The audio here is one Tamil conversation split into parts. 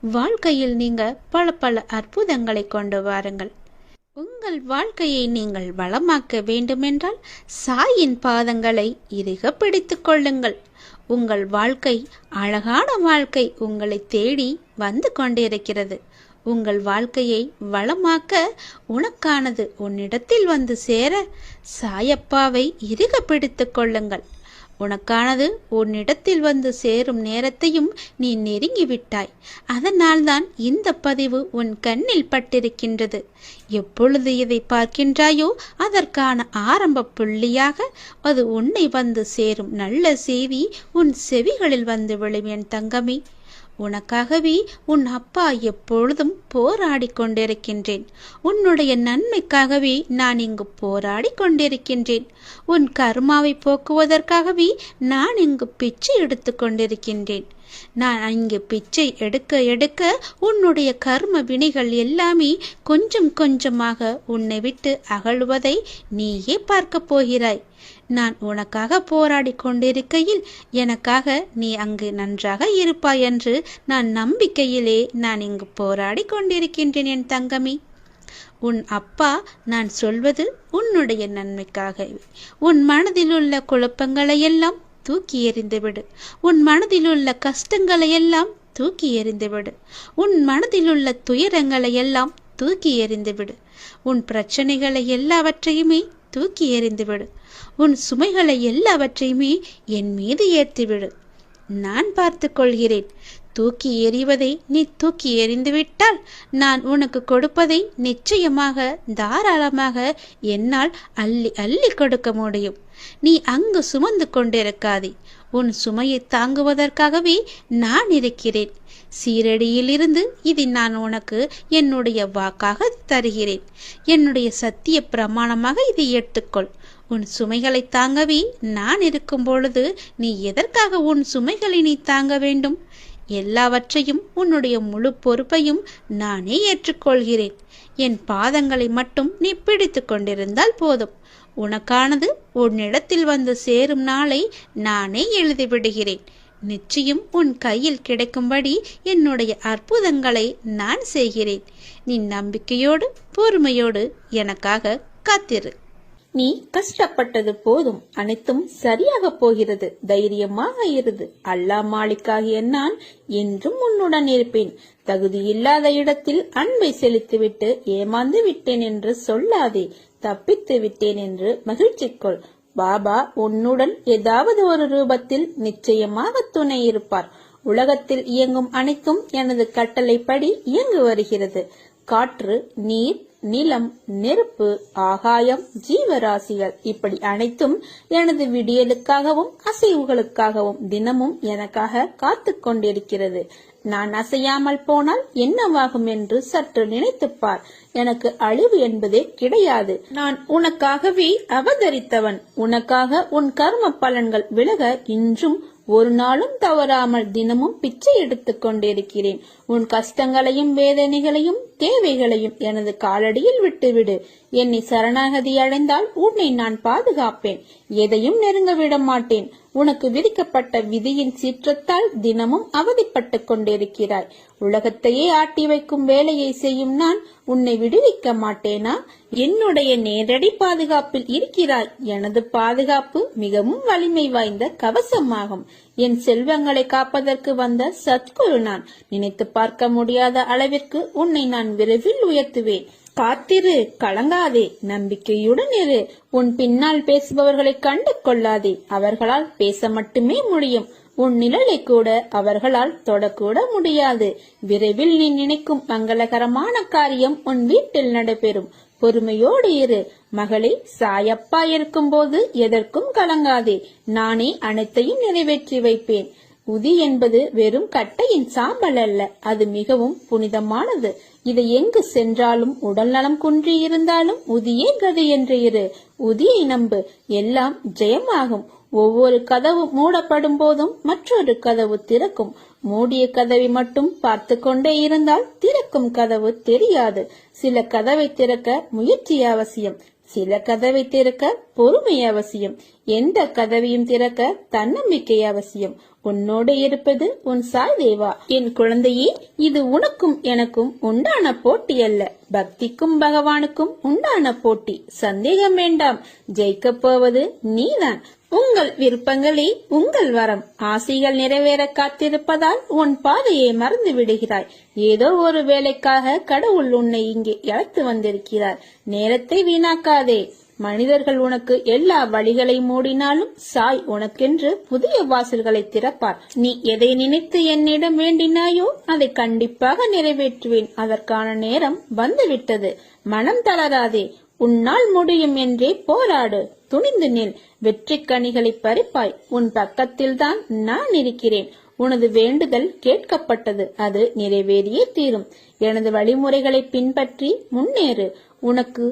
வாழ்க்கையில் நீங்க பல பல அற்புதங்களை கொண்டு வாருங்கள். உங்கள் வாழ்க்கையை நீங்கள் வளமாக்க வேண்டுமென்றால் சாயின் பாதங்களை இறுக பிடித்துக் கொள்ளுங்கள். உங்கள் வாழ்க்கை அழகான வாழ்க்கை உங்களை தேடி வந்து கொண்டிருக்கிறது. உங்கள் வாழ்க்கையை வளமாக்க உனக்கானது உன்னிடத்தில் வந்து சேர சாயப்பாவை இறுக பிடித்துக் கொள்ளுங்கள். உனக்கானது உன்னிடத்தில் வந்து சேரும் நேரத்தையும் நீ நெருங்கிவிட்டாய். அதனால்தான் இந்த பதிவு உன் கண்ணில் பட்டிருக்கின்றது. எப்பொழுது இதை பார்க்கின்றாயோ அதற்கான ஆரம்ப புள்ளியாக அது உன்னை வந்து சேரும் நல்ல செய்தி உன் செவிகளில் வந்து விழும் என் தங்கமே. உனக்காகவே உன் அப்பா எப்பொழுதும் போராடி கொண்டிருக்கின்றேன். உன்னுடைய நன்மைக்காகவே நான் இங்கு போராடி கொண்டிருக்கின்றேன். உன் கர்மாவை போக்குவதற்காகவே நான் இங்கு பிச்சை எடுத்து கொண்டிருக்கின்றேன். நான் இங்கு பிச்சை எடுக்க எடுக்க உன்னுடைய கர்ம வினைகள் எல்லாமே கொஞ்சம் கொஞ்சமாக உன்னை விட்டு அகழுவதை நீயே பார்க்க போகிறாய். நான் உனக்காக போராடி கொண்டிருக்கையில் எனக்காக நீ அங்கு நன்றாக இருப்பாய் என்று நான் நம்பிக்கையிலே நான் இங்கு போராடி கொண்டிருக்கின்றேன் என் தங்கமே. உன் அப்பா நான் சொல்வது உன்னுடைய நன்மைக்காக. உன் மனதில் உள்ள குழப்பங்களையெல்லாம் தூக்கி எறிந்துவிடு. உன் மனதில் உள்ள கஷ்டங்களையெல்லாம் தூக்கி எறிந்துவிடு. உன் மனதில் உள்ள துயரங்களையெல்லாம் தூக்கி எறிந்துவிடு. உன் பிரச்சனைகளை எல்லாவற்றையுமே தூக்கி எறிந்துவிடு. உன் சுமைகளை எல்லாவற்றையுமே என் மீது ஏற்றிவிடு. நான் பார்த்து கொள்கிறேன். தூக்கி எறிவதை நீ தூக்கி எறிந்துவிட்டால் நான் உனக்கு கொடுப்பதை நிச்சயமாக தாராளமாக என்னால் அள்ளி அள்ளி கொடுக்க முடியும். நீ அங்கு சுமந்து கொண்டிருக்காதே. உன் சுமையை தாங்குவதற்காகவே நான் இருக்கிறேன். சீரடியிலிருந்து இதை நான் உனக்கு என்னுடைய வாக்காக தருகிறேன். என்னுடைய சத்திய பிரமாணமாக இதை ஏற்றுக்கொள். உன் சுமைகளை தாங்கவே நான் இருக்கும் பொழுது நீ எதற்காக உன் சுமைகளை நீ தாங்க வேண்டும்? எல்லாவற்றையும் உன்னுடைய முழு பொறுப்பையும் நானே ஏற்றுக்கொள்கிறேன். என் பாதங்களை மட்டும் நீ பிடித்து கொண்டிருந்தால் போதும். உனக்கானது உன்னிடத்தில் வந்து சேரும் நாளை நானே எழுதிவிடுகிறேன். நிச்சயம் உன் கையில் கிடைக்கும்படி என்னுடைய அற்புதங்களை நான் செய்கிறேன். நீ நம்பிக்கையோடு பொறுமையோடு எனக்காக காத்திரு. நீ கஷ்டப்பட்டது போதும், அனைத்தும் சரியாக போகிறது. தைரியமாக இருந்து. அல்லாஹ் மாலிக்காகிய நான் என்றும் உன்னுடன் இருப்பேன். தகுதியில்லாத இடத்தில் அன்பை செலுத்திவிட்டு ஏமாந்து விட்டேன் என்று சொல்லாதே. தப்பித்து விட்டேன் என்று மகிழ்ச்சிக்கொள். பாபா உன்னுடன் ஏதாவது ஒரு ரூபத்தில் நிச்சயமாக துணை இருப்பார். உலகத்தில் இயங்கும் அனைத்தும் எனது கட்டளைப்படி இயங்கு வருகிறது. காற்று, நீர், நிலம், நெருப்பு, ஆகாயம், ஜீவராசிகள் இப்படி அனைத்தும் எனது விடியலுக்காகவும் அசைவுகளுக்காகவும் தினமும் எனக்காக காத்து கொண்டிருக்கிறது. நான் அசையாமல் போனால் என்னவாகும் என்று சற்று நினைத்துப்பார். எனக்கு அழிவு என்பதே கிடையாது. நான் உனக்காகவே அவதரித்தவன். உனக்காக உன் கர்ம பலன்கள் விலக இன்றும் ஒரு நாளும் தவறாமல் தினமும் பிச்சை எடுத்துக் கொண்டிருக்கிறேன். உன் கஷ்டங்களையும் வேதனைகளையும் தேவைகளையும் எனது காலடியில் விட்டுவிடு. என்னை சரணாகதி அடைந்தால் உன்னை நான் பாதுகாப்பேன். எதையும் நெருங்க விட மாட்டேன். உனக்கு விதிக்கப்பட்ட விதியின் சீற்றத்தால் தினமும் அவதிப்பட்டுக் கொண்டிருக்கிறாய். உலகத்தையே ஆட்டி வைக்கும் வேலையை செய்யும் நான் உன்னை விடுவிக்க மாட்டேனா? என்னுடைய நேரடி பாதுகாப்பில் இருக்கிறாய். எனது பாதுகாப்பு மிகவும் வலிமை வாய்ந்த கவசமாகும். என் செல்வங்களை காப்பதற்கு வந்த சத்குரு நான். நினைத்து பார்க்க முடியாத அளவிற்கு உன்னை நான் விரைவில் உயர்த்துவேன். காத்திரு, கலங்காதே, நம்பிக்கையுடன் இரு. உன் பின்னால் பேசுபவர்களை கண்டு கொள்ளாதே. அவர்களால் பேச மட்டுமே முடியும். உன் நிழலை கூட அவர்களால் தொடக்கூட முடியாது. விரைவில் நீ நினைக்கும் மங்களகரமான காரியம் உன் வீட்டில் நடைபெறும். பொறுமையோடு இரு மகளே. சாயப்பா இருக்கும் போது எதற்கும் கலங்காதே. நானே அனைத்தையும் நிறைவேற்றி வைப்பேன். உதி என்பது வெறும் கட்டையின் சாம்பல் அல்ல. அது மிகவும் புனிதமானது. இதை எங்கு சென்றாலும் உடல் நலம் குன்றி இருந்தாலும் உதியே கதி என்று இரு. உதியை நம்பு, எல்லாம் ஜெயமாகும். ஒவ்வொரு கதவு மூடப்படும் போதும் மற்றொரு கதவு திறக்கும். மூடிய கதவை மட்டும் பார்த்து கொண்டே இருந்தால் திறக்கும் கதவு தெரியாது. சில கதவை திறக்க முயற்சி அவசியம். சில கதவை திறக்க பொறுமை அவசியம். எந்த கதவையும் திறக்க தன்னம்பிக்கை அவசியம். உன்னோடு இருப்பது உன் சாய் தேவா. என் குழந்தையே, இது உனக்கும் எனக்கும் உண்டான போட்டி அல்ல, பக்திக்கும் பகவானுக்கும் உண்டான போட்டி. சந்தேகம் வேண்டாம், ஜெயிக்கப் போவது நீதான். உங்கள் விருப்பங்களே உங்கள் வரம். ஆசைகள் நிறைவேற காத்திருப்பதால் உன் பாதையை மறந்து விடுகிறாய். ஏதோ ஒரு வேலைக்காக கடவுள் உன்னை இங்கே அழைத்து வந்திருக்கிறார். நேரத்தை வீணாக்காதே. மனிதர்கள் உனக்கு எல்லா வழிகளை மூடினாலும் சாய் உனக்கென்று புதிய வாசல்களை திறப்பார். நீ எதை நினைத்து என்னிடம் வேண்டினாயோ அதை கண்டிப்பாக நிறைவேற்றுவேன். அதற்கான நேரம் வந்துவிட்டது. மனம் தளராதே. உன்னால் முடியும் என்றே போராடு. துணிந்து நில். வெற்றி கனிகளை பறிப்பாய். உன் பக்கத்தில்தான் நான் இருக்கிறேன். உனது வேண்டுதல் கேட்கப்பட்டது. அது நிறைவேறியே தீரும். எனது வழிமுறைகளை பின்பற்றி முன்னேறு. உனக்கு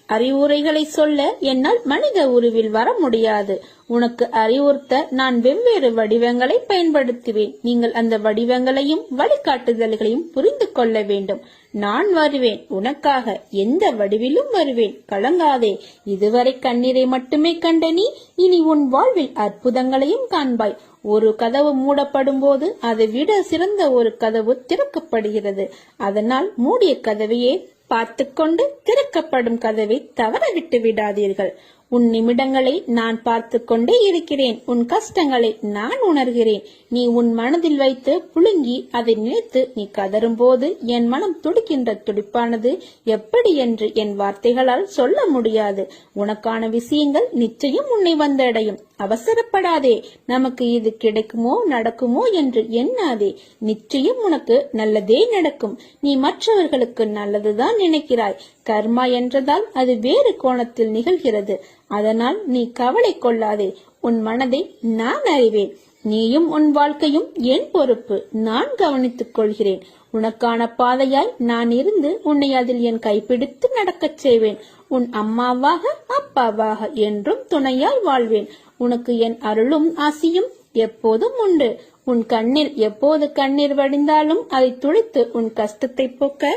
அறிவுரைகளை சொல்ல என்னால் மனித உருவில் வர முடியாது. உனக்கு அறிவுறுத்த நான் வெவ்வேறு வடிவங்களை பயன்படுத்துவேன். நீங்கள் அந்த வடிவங்களையும் வழிகாட்டுதல்களையும் புரிந்து கொள்ள வேண்டும். நான் வருவேன் உனக்காக. எந்த வடிவிலும் வருவேன். கலங்காதே. இதுவரை கண்ணீரை மட்டுமே கண்ட நீ இனி உன் வாழ்வில் அற்புதங்களையும் காண்பாய். ஒரு கதவு மூடப்படும் போது அதை விட சிறந்த ஒரு கதவு திறக்கப்படுகிறது. அதனால் மூடிய கதவையே பார்த்துக்கொண்டு திறக்கப்படும் கதவை தவற விட்டு விடாதீர்கள். உன் நிமிடங்களை நான் பார்த்து கொண்டே இருக்கிறேன். உன் கஷ்டங்களை நான் உணர்கிறேன். நீ உன் மனதில் வைத்து புழுங்கி அதை நினைத்து நீ கதறும் போது என் மனம் துடிக்கின்ற துடிப்பானது எப்படி என்று என் வார்த்தைகளால் சொல்ல முடியாது. உனக்கான விஷயங்கள் நிச்சயம் உன்னை வந்தடையும். அவசரப்படாதே. நமக்கு இது கிடைக்குமோ நடக்குமோ என்று எண்ணாதே. நிச்சயம் உனக்கு நல்லதே நடக்கும். நீ மற்றவர்களுக்கு நல்லதுதான் நினைக்கிறாய். கர்மா என்றதால் அது வேறு கோணத்தில் நிகழ்கிறது. அதனால் நீ கவலை கொள்ளாதே. உன் மனதை நான் அறிவேன். நீயும் உன் வாழ்க்கையும் என் பொறுப்பு. நான் கவனித்துக் கொள்கிறேன். உனக்கான பாதையாய் நான் இருந்து உன்னை அதில் என் கைப்பிடித்து நடக்கச் செய்வேன். உன் அம்மாவாக அப்பாவாக என்றும் துணையால் வாழ்வேன். உனக்கு என் அருளும் ஆசியும் எப்போதும் உண்டு. உன் கண்ணில் எப்போது கண்ணீர் வடிந்தாலும் அதை துடைத்து உன் கஷ்டத்தை போக்க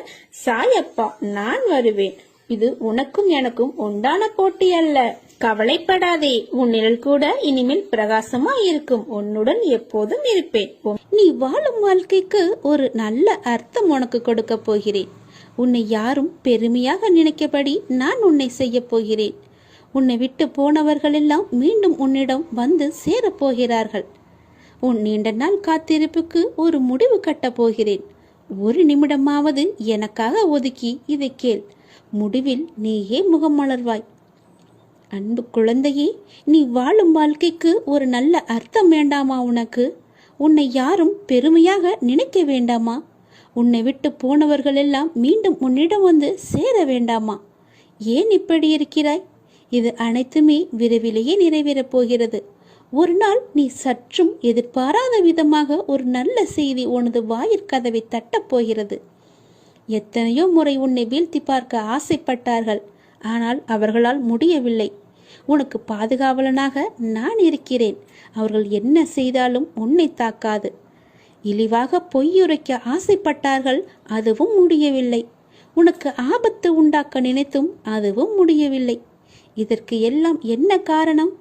சாயப்பா நான் வருவேன். இது உனக்கும் எனக்கும் உண்டான போட்டி அல்ல. கவலைப்படாதே. உன் நிழல் கூட இனிமேல் பிரகாசமா இருக்கும். உன்னுடன் எப்போதும் இருப்பேன். நீ வாழும் வாழ்க்கைக்கு ஒரு நல்ல அர்த்தம் உனக்கு கொடுக்க போகிறேன். உன்னை யாரும் பெருமையாக நினைக்கபடி நான் உன்னை செய்ய போகிறேன். உன்னை விட்டு போனவர்கள் எல்லாம் மீண்டும் உன்னிடம் வந்து சேரப் போகிறார்கள். உன் நீண்ட நாள் காத்திருப்புக்கு ஒரு முடிவு கட்டப் போகிறேன். ஒரு நிமிடமாவது எனக்காக ஒதுக்கி இதை கேள். முடிவில் நீயே முகம் மலர்வாய். அன்பு குழந்தையே, நீ வாழும் வாழ்க்கைக்கு ஒரு நல்ல அர்த்தம் வேண்டாமா உனக்கு? உன்னை யாரும் பெருமையாக நினைக்க வேண்டாமா? உன்னை விட்டு போனவர்கள் எல்லாம் மீண்டும் உன்னிடம் வந்து சேர வேண்டாமா? ஏன் இப்படி இருக்கிறாய்? இது அனைத்துமே விரைவிலேயே நிறைவேறப் போகிறது. ஒரு நாள் நீ சற்றும் எதிர்பாராத விதமாக ஒரு நல்ல செய்தி உனது வாயிற்கதவை தட்டப் போகிறது. எத்தனையோ முறை உன்னை வீழ்த்தி பார்க்க ஆசைப்பட்டார்கள். ஆனால் அவர்களால் முடியவில்லை. உனக்கு பாதுகாவலனாக நான் இருக்கிறேன். அவர்கள் என்ன செய்தாலும் உன்னை தாக்காது. இழிவாக பொய்யுரைக்க ஆசைப்பட்டார்கள். அதுவும் முடியவில்லை. உனக்கு ஆபத்து உண்டாக்க நினைத்தும் அதுவும் முடியவில்லை. இதற்கு எல்லாம் என்ன காரணம்?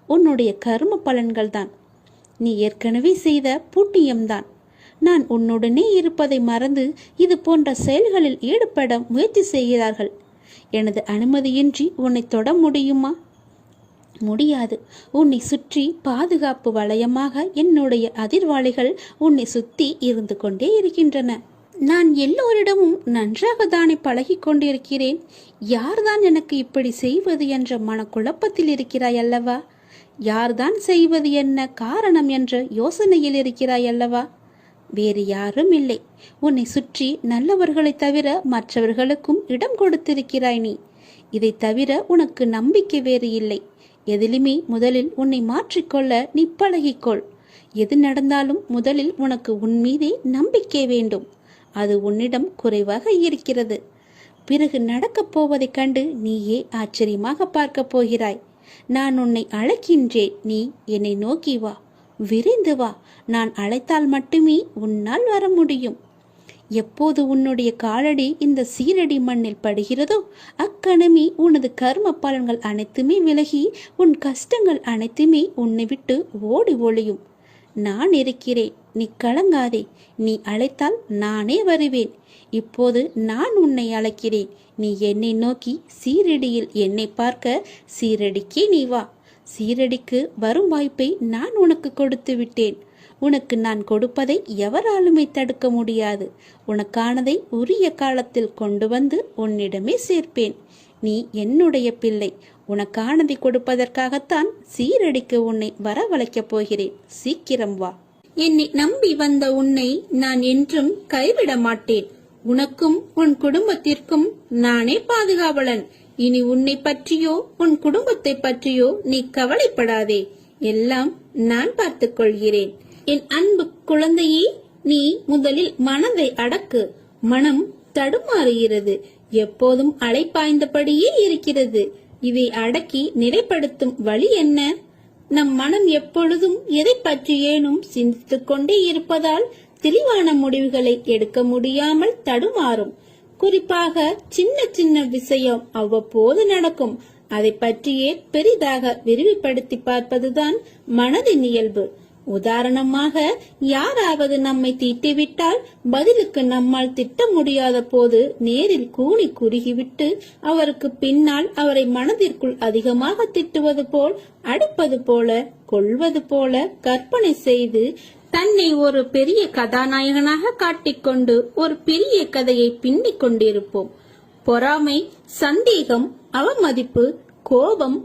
உன்னுடைய கர்ம பலன்கள்தான். நீ ஏற்கனவே செய்த புண்ணியம்தான். நான் உன்னுடனே இருப்பதை மறந்து இது போன்ற செயல்களில் ஈடுபட முயற்சி செய்கிறார்கள். எனது அனுமதியின்றி உன்னை தொட முடியுமா? முடியாது. உன்னை சுற்றி பாதுகாப்பு வளையமாக என்னுடைய அதிர்வாளிகள் உன்னை சுத்தி இருந்து கொண்டே இருக்கின்றன. நான் எல்லோரிடமும் நன்றாக தானே பழகி கொண்டிருக்கிறேன். யார்தான் எனக்கு இப்படி செய்வது என்ற மனக்குழப்பத்தில் இருக்கிறாய் அல்லவா? யார்தான் செய்வது என்ன காரணம் என்ற யோசனையில் இருக்கிறாய் அல்லவா? வேறு யாரும் இல்லை. உன்னை சுற்றி நல்லவர்களை தவிர மற்றவர்களுக்கும் இடம் கொடுத்திருக்கிறாய் நீ. இதை தவிர உனக்கு நம்பிக்கை வேறு இல்லை. எதிலுமே முதலில் உன்னை மாற்றிக்கொள்ள நீ பழகிக்கொள். எது நடந்தாலும் முதலில் உனக்கு உன் மீதே நம்பிக்கை வேண்டும். அது உன்னிடம் குறைவாக இருக்கிறது. பிறகு நடக்கப் போவதைக் கண்டு நீயே ஆச்சரியமாக பார்க்க போகிறாய். நான் உன்னை அழைக்கின்றேன். நீ என்னை நோக்கி வா. விரைந்து வா. நான் அழைத்தால் மட்டுமே உன்னால் வர முடியும். எப்போது உன்னுடைய காலடி இந்த சீரடி மண்ணில் படுகிறதோ அக்கணமே உனது கர்ம பலன்கள் அனைத்துமே விலகி உன் கஷ்டங்கள் அனைத்துமே உன்னை விட்டு ஓடி ஒளியும். நான் இருக்கிறேன், நீ கலங்காதே. நீ அழைத்தால் நானே வருவேன். இப்போது நான் உன்னை அழைக்கிறேன். நீ என்னை நோக்கி சீரடியில் என்னை பார்க்க சீரடிக்கே நீ வா. சீரடிக்கு வரும் வாய்ப்பை நான் உனக்கு கொடுத்து விட்டேன். உனக்கு நான் கொடுப்பதை எவராலுமே தடுக்க முடியாது. உனக்கானதை உரிய காலத்தில் கொண்டு வந்து உன்னிடமே சேர்ப்பேன். நீ என்னுடைய பிள்ளை. உனக்கானதை கொடுப்பதற்காகத்தான் சீரடிக்கு உன்னை வரவழைக்கப் போகிறேன். சீக்கிரம் வா. என்னை நம்பி வந்த உன்னை நான் என்றும் கைவிட மாட்டேன். உனக்கும் உன் குடும்பத்திற்கும் நானே பாதுகாவலன். இனி உன்னை பற்றியோ உன் குடும்பத்தை பற்றியோ நீ கவலைப்படாதே. எல்லாம் நான் பார்த்துக் கொள்கிறேன். என் அன்பு குழந்தையே, நீ முதலில் மனதை அடக்கு. மனம் தடுமாறுகிறது, எப்போதும் அலைப்பாய்ந்தபடியே இருக்கிறது. இதை அடக்கி நிலைப்படுத்தும் வழி என்ன? நம் மனம் எப்பொழுதும் எதை பற்றியேனும் சிந்தித்துக் கொண்டே இருப்பதால் தெளிவான முடிவுகளை எடுக்க முடியாமல் தடுமாறும். குறிப்பாக சின்ன சின்ன விஷயம் அவ்வப்போது நடக்கும். அதை பற்றியே பெரிதாக விரிவுபடுத்தி பார்ப்பதுதான் மனதின் இயல்பு. உதாரணமாக, யாராவது நம்மை திட்டிவிட்டால் பதிலுக்கு நம்மால் திட்ட முடியாத போது நேரில் கூனி குறுகிவிட்டு அவருக்கு பின்னால் அவரை மனதிற்குள் அதிகமாக திட்டுவது போல், அடிப்பது போல, கொல்வது போல கற்பனை செய்து தன்னை ஒரு பெரிய கதாநாயகனாக காட்டிக்கொண்டு ஒரு பெரிய கதையை பின்னிக் கொண்டிருப்போம். பொறாமை, சந்தேகம், அவமதிப்பு, கோபம்,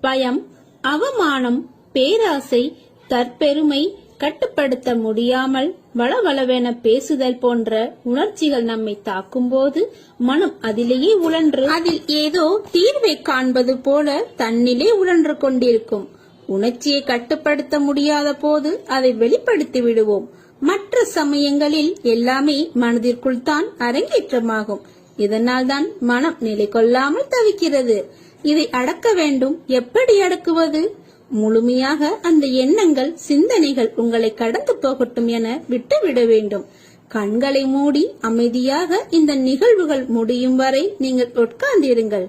பயம், அவமானம், பேராசை, தற்பெருமை, கட்டுப்படுத்த முடியாமல் வளவளவென பேசுதல் போன்ற உணர்ச்சிகள் நம்மை தாக்கும் போது மனம் அதிலேயே உழன்று அதில் ஏதோ தீர்வை காண்பது போல தன்னிலே உழன்று கொண்டிருக்கும். உணர்ச்சியை கட்டுப்படுத்த முடியாத போது அதை வெளிப்படுத்தி விடுவோம். மற்ற சமயங்களில் எல்லாமே மனதிற்குள் தான் அரங்கேற்றமாகும். இதனால் தான் மனம் நிலை கொள்ளாமல் தவிக்கிறது. இதை அடக்க வேண்டும். எப்படி அடக்குவது? முழுமையாக அந்த எண்ணங்கள், சிந்தனைகள் உங்களை கடந்து போகட்டும் என விட்டுவிட வேண்டும். கண்களை மூடி அமைதியாக இந்த நிகழ்வுகள் முடியும் வரை நீங்கள் உட்கார்ந்திருங்கள்.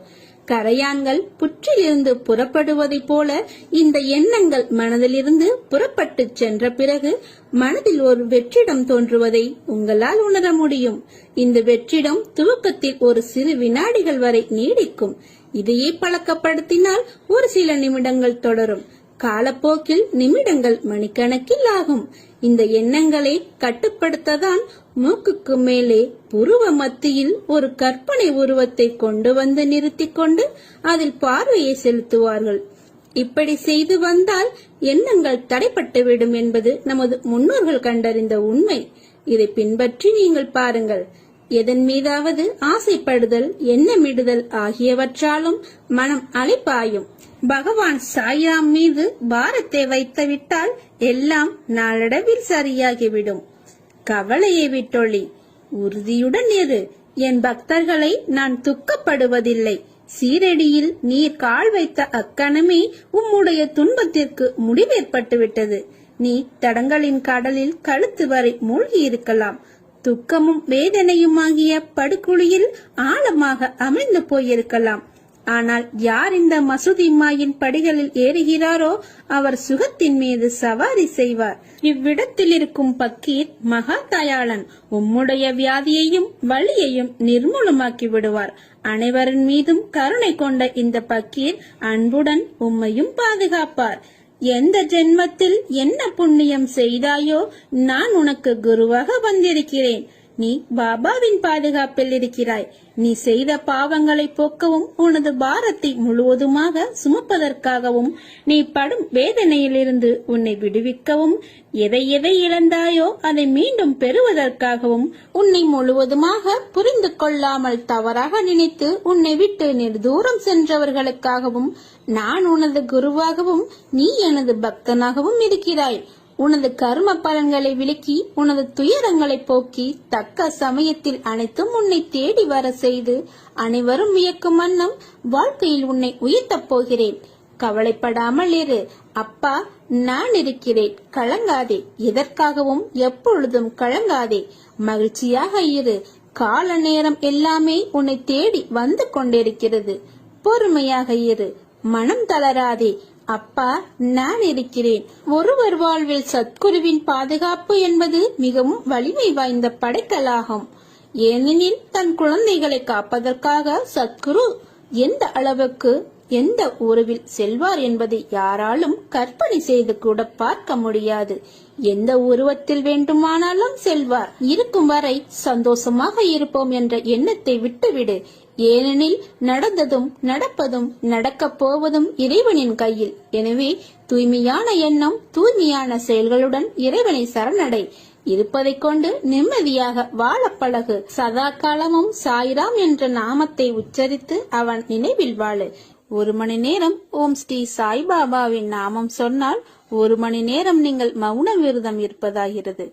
கரையான்கள் புற்றிலிருந்து புறப்படுவதை போல இந்த எண்ணங்கள் மனதிலிருந்து புறப்பட்டு சென்ற பிறகு மனதில் ஒரு வெற்றிடம் தோன்றுவதை உங்களால் உணர முடியும். இந்த வெற்றிடம் துவக்கத்தில் ஒரு சிறு வினாடிகள் வரை நீடிக்கும். இதையே பழக்கப்படுத்தினால் ஒரு சில நிமிடங்கள் தொடரும். காலப்போக்கில் நிமிடங்கள் மணிக்கணக்கில் ஆகும். இந்த எண்ணங்களை கட்டுப்படுத்ததான் மூக்குக்கு மேலே புருவ மத்தியில் ஒரு கற்பனை உருவத்தை கொண்டு வந்து நிறுத்தி கொண்டு அதில் பார்வையை செலுத்துவார்கள். இப்படி செய்து வந்தால் எண்ணங்கள் தடைப்பட்டுவிடும் என்பது நமது முன்னோர்கள் கண்டறிந்த உண்மை. இதை பின்பற்றி நீங்கள் பாருங்கள். எதன் மீதாவது ஆசைப்படுதல், எண்ணமிடுதல் ஆகியவற்றாலும் மனம் அலைப்பாயும். பகவான் சாய்ராம் மீது பாரத்தை வைத்துவிட்டால் எல்லாம் நாளடைவில் சரியாகிவிடும். கவலையை விட்டொழி, உறுதியுடன் இரு. என் பக்தர்களை நான் துக்கப்படுவதில்லை. சீரடியில் நீர் கால் வைத்த அக்கணமே உம்முடைய துன்பத்திற்கு முடிவேற்பட்டுவிட்டது. நீ தடங்களின் கடலில் கழுத்து வரை மூழ்கி இருக்கலாம். துக்கமும் வேதனையுமாகிய படுகுழியில் ஆழமாக அமிழ்ந்து போயிருக்கலாம். ஆனால் யார் இந்த மசூதி மாயின் படிகளில் ஏறுகிறாரோ அவர் சுகத்தின் மீது சவாரி செய்வார். இவ்விடத்தில் இருக்கும் பக்கீர் மகா தயாளன். உம்முடைய வியாதியையும் வலியையும் நிர்மூலமாக்கி விடுவார். அனைவரின் மீதும் கருணை கொண்ட இந்த பக்கீர் அன்புடன் உம்மையும் பாதுகாப்பார். எந்த ஜென்மத்தில் என்ன புண்ணியம் செய்தாயோ நான் உனக்கு குருவாக வந்திருக்கிறேன். நீ பாபாவின் பாதுகாப்பில் இருக்கிறாய். நீ செய்த பாவங்களை போக்கவும் உனது பாரத்தை முழுவதுமாக சுமப்பதற்காகவும் நீ படும் வேதனையிலிருந்து உன்னை விடுவிக்கவும் எதை எதை இழந்தாயோ அதை மீண்டும் பெறுவதற்காகவும் உன்னை முழுவதுமாக புரிந்து கொள்ளாமல் தவறாக நினைத்து உன்னை விட்டு நெடுதூரம் சென்றவர்களுக்காகவும் நான் உனது குருவாகவும் நீ எனது பக்தனாகவும் இருக்கிறாய். உனது கர்ம பலன்களை விலக்கி உனது துயரங்களை போக்கி தக்க சமயத்தில் அனைத்தும் உன்னை தேடி வர செய்து அனைவரும் வியக்கும் வண்ணம் வாழ்க்கையில் உன்னை உயர்த்தப் போகிறேன். கவலைப்படாமல் இரு. அப்பா நான் இருக்கிறேன். கலங்காதே. எதற்காகவும் எப்பொழுதும் கலங்காதே. மகிழ்ச்சியாக இரு. கால நேரம் எல்லாமே உன்னை தேடி வந்து கொண்டிருக்கிறது. பொறுமையாக இரு. மனம் தளராதே. அப்பா, நான் இருக்கிறேன். ஒருவர் வாழ்வில் சத்குருவின் பாதுகாப்பு என்பது மிகவும் வலிமை வாய்ந்த படைக்கலாகும். ஏனெனில் தன் குழந்தைகளை காப்பதற்காக சத்குரு எந்த அளவுக்கு எந்த உறவில் செல்வார் என்பதை யாராலும் கற்பனை செய்து கூட பார்க்க முடியாது. எந்த உருவத்தில் வேண்டுமானாலும் செல்வார். இருக்கும் வரை சந்தோஷமாக இருப்போம் என்ற எண்ணத்தை விட்டுவிடு. ஏனெனில் நடந்ததும் நடப்பதும் நடக்கப் போவதும் இறைவனின் கையில். எனவே தூய்மையான எண்ணம், தூய்மையான செயல்களுடன் இறைவனை சரணடை. இருப்பதை கொண்டு நிம்மதியாக வாழ பழகு. சதா காலமும் சாய்ராம் என்ற நாமத்தை உச்சரித்து அவன் நினைவில் வாழு. 1 மணி நேரம் ஓம் ஸ்ரீ சாய்பாபாவின் நாமம் சொன்னால் 1 மணி நேரம் நீங்கள் மௌன விரதம் இருப்பதாகிறது.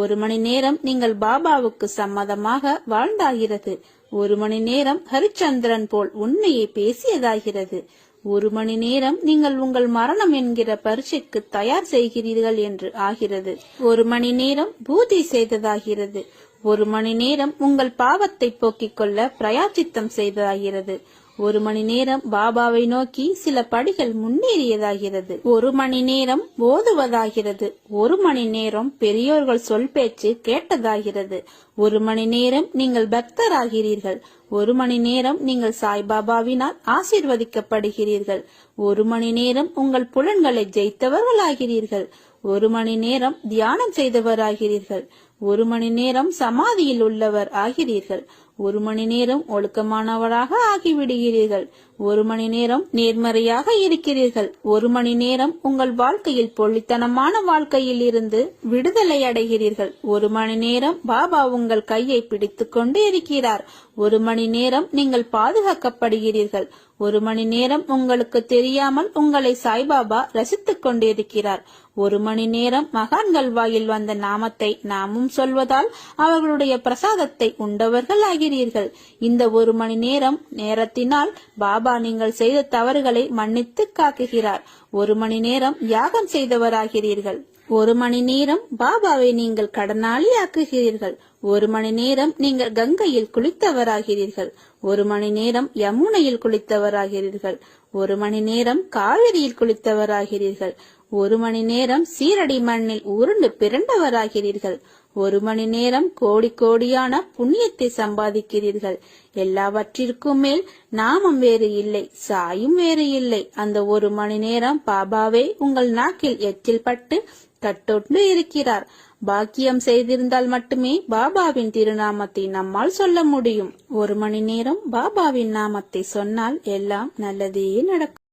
1 மணி நேரம் நீங்கள் பாபாவுக்கு சம்மதமாக வாழ்ந்தாகிறது. 1 மணி நேரம் ஹரிச்சந்திரன் போல் உண்மையை பேசியதாகிறது. 1 மணி நேரம் நீங்கள் உங்கள் மரணம் என்கிற பரீட்சைக்கு தயார் செய்கிறீர்கள் என்று ஆகிறது. 1 மணி நேரம் பூஜை செய்ததாகிறது. 1 மணி நேரம் உங்கள் பாவத்தை போக்கிக் கொள்ள பிரயாச்சித்தம் செய்ததாகிறது. 1 மணி நேரம் பாபாவை நோக்கி சில படிகள் முன்னேறியதாகிறது. 1 மணி நேரம் ஓதுவதாகிறது. 1 மணி நேரம் பெரியோர்கள் சொல் பேச்சு கேட்டதாகிறது. 1 மணி நேரம் நீங்கள் பக்தராகிறீர்கள். 1 மணி நேரம் நீங்கள் சாய்பாபாவினால் ஆசீர்வதிக்கப்படுகிறீர்கள். 1 மணி நேரம் உங்கள் புலன்களை ஜெயித்தவர்களாகிறீர்கள். 1 மணி நேரம் தியானம் செய்தவராகிறீர்கள். 1 மணி நேரம் சமாதியில் உள்ளவர் ஆகிறீர்கள். 1 மணி நேரம் ஒழுக்கமானவராக ஆகிவிடுகிறீர்கள். 1 மணி நேரம் நேர்மறையாக இருக்கிறீர்கள். 1 மணி நேரம் உங்கள் வாழ்க்கையில் பொள்ளித்தனமான வாழ்க்கையில் இருந்து விடுதலை அடைகிறீர்கள். 1 மணி நேரம் பாபா உங்கள் கையை பிடித்துக் கொண்டு இருக்கிறார். 1 மணி நேரம் நீங்கள் பாதுகாக்கப்படுகிறீர்கள். 1 மணி நேரம் உங்களுக்கு தெரியாமல் உங்களை சாய்பாபா ரசித்துக் கொண்டிருக்கிறார். 1 மணி நேரம் மகான்கள் வாயில் வந்த நாமத்தை நாமும் சொல்வதால் அவர்களுடைய பிரசாதத்தை உண்டவர்கள் ஆகிறீர்கள். இந்த 1 மணி நேரத்தினால் பாபா நீங்கள் செய்த தவறுகளை மன்னித்து காக்குகிறார். 1 மணி நேரம் யாகம் செய்தவராகிறீர்கள். 1 மணி நேரம் பாபாவை நீங்கள் கடனாளி ஆக்குகிறீர்கள். 1 மணி நேரம் நீங்கள் கங்கையில் குளித்தவராகிறீர்கள். 1 மணி நேரம் யமுனையில் குளித்தவராகிறீர்கள். 1 மணி நேரம் காவிரியில் குளித்தவராகிறீர்கள். 1 மணி நேரம் சீரடி மண்ணில் உருண்டு பிறண்டவராகிறீர்கள். 1 மணி நேரம் கோடி கோடியான புண்ணியத்தை சம்பாதிக்கிறீர்கள். எல்லாவற்றிற்கும் மேல் நாமம் வேறு இல்லை, சாயும் வேறு இல்லை. அந்த 1 மணி நேரம் பாபாவே உங்கள் நாக்கில் எச்சில் பட்டு கட்டொண்டு இருக்கிறார். பாக்கியம் செய்திருந்தால் மட்டுமே பாபாவின் திருநாமத்தை நம்மால் சொல்ல முடியும். 1 மணி நேரம் பாபாவின் நாமத்தை சொன்னால் எல்லாம் நல்லதே நடக்கும்.